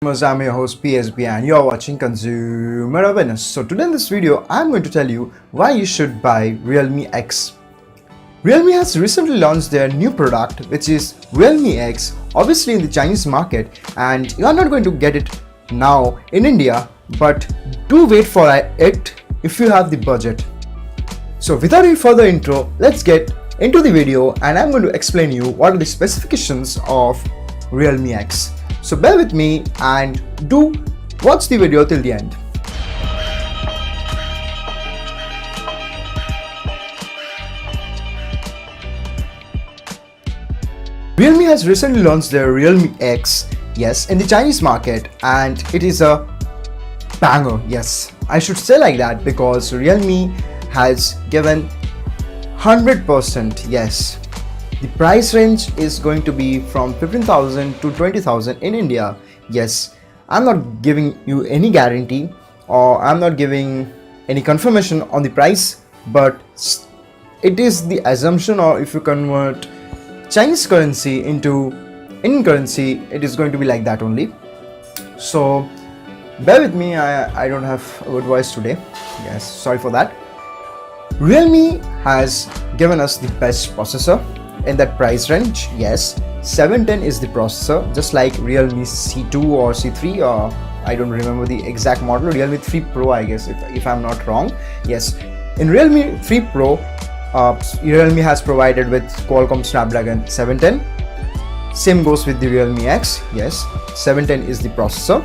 I'm your host PSB and you're watching Consumer Awareness. So today in this video, I'm going to tell you why you should buy Realme X. Realme has recently launched their new product, which is Realme X, obviously in the Chinese market, and you're not going to get it now in India, but do wait for it if you have the budget. So without any further intro, let's get into the video and I'm going to explain you what are the specifications of Realme X. So bear with me and do watch the video till the end. Realme has recently launched their Realme X, yes, in the Chinese market, and it is a banger. Yes, I should say like that because Realme has given 100%. Yes, the price range is going to be from 15,000 to 20,000 in India. Yes, I'm not giving you any guarantee or I'm not giving any confirmation on the price, but it is the assumption, or if you convert Chinese currency into Indian currency, it is going to be like that only. So bear with me, I don't have a good voice today. Yes, sorry for that. Realme has given us the best processor in that price range. Yes, 710 is the processor, just like Realme C2 or C3, or I don't remember the exact model, Realme 3 Pro I guess, if I'm not wrong. Yes, in Realme 3 Pro, Realme has provided with Qualcomm Snapdragon 710. Same goes with the Realme X. Yes, 710 is the processor.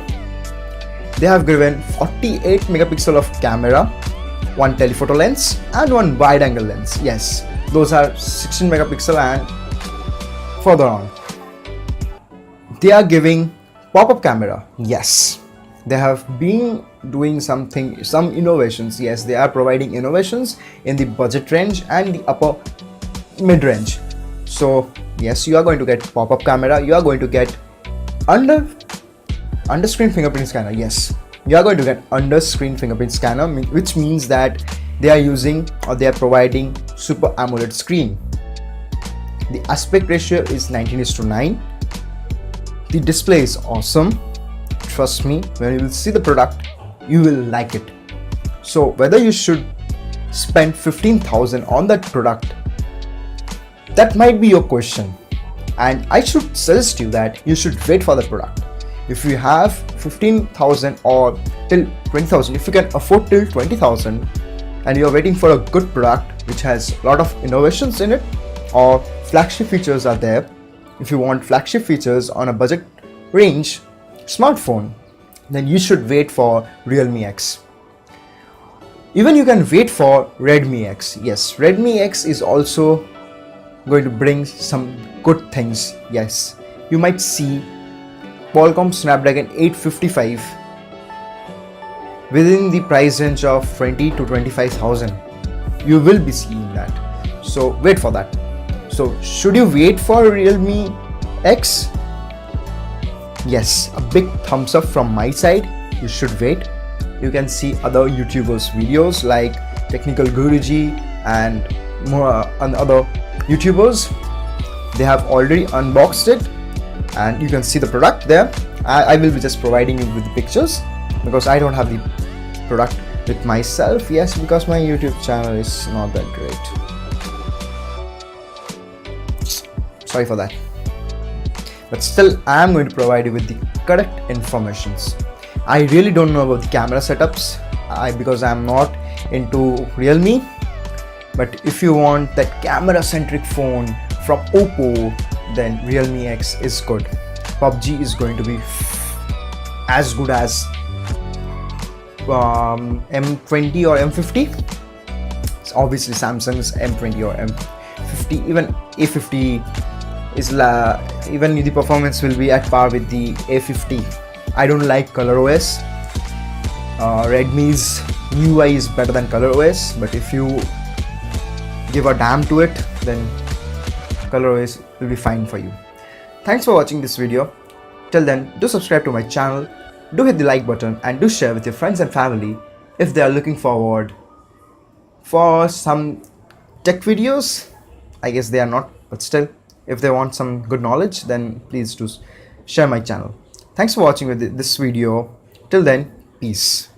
They have given 48 megapixel of camera, one telephoto lens and one wide angle lens. Yes, those are 16 megapixel and further on. They are giving pop-up camera. Yes, they have been doing some innovations. Yes, they are providing innovations in the budget range and the upper mid range. So yes, you are going to get pop-up camera. You are going to get under screen fingerprint scanner. Yes, you are going to get under screen fingerprint scanner, which means that they are using or they are providing Super AMOLED screen. The aspect ratio is 19:9. The display is awesome. Trust me, when you will see the product, you will like it. So whether you should spend 15,000 on that product, that might be your question, and I should suggest you that you should wait for the product. If you have 15,000 or till 20,000, if you can afford till 20,000 and you're waiting for a good product which has a lot of innovations in it, or flagship features are there, if you want flagship features on a budget range smartphone, then you should wait for Realme X. Even you can wait for Redmi X. Yes, Redmi X is also going to bring some good things. Yes, you might see Qualcomm Snapdragon 855 within the price range of 20 to 25,000. You will be seeing that. So wait for that. So should you wait for Realme X? Yes, a big thumbs up from my side. You should wait. You can see other YouTubers' videos like Technical Guruji and more and other YouTubers. They have already unboxed it and you can see the product there. I will be just providing you with the pictures because I don't have the product with myself. Yes, because my YouTube channel is not that great. Sorry for that. But still, I am going to provide you with the correct informations. I really don't know about the camera setups because I am not into Realme. But if you want that camera-centric phone from Oppo, then Realme X is good. PUBG is going to be as good as M20 or M50. It's obviously Samsung's M20 or M50. Even A50 is even the performance will be at par with the A50. I don't like ColorOS. Redmi's UI is better than ColorOS, but if you give a damn to it, then ColorOS will be fine for you. Thanks for watching this video. Till then, do subscribe to my channel, do hit the like button and do share with your friends and family if they are looking forward for some tech videos. I guess they are not, but still, if they want some good knowledge, then please do share my channel. Thanks for watching this video. Till then, peace.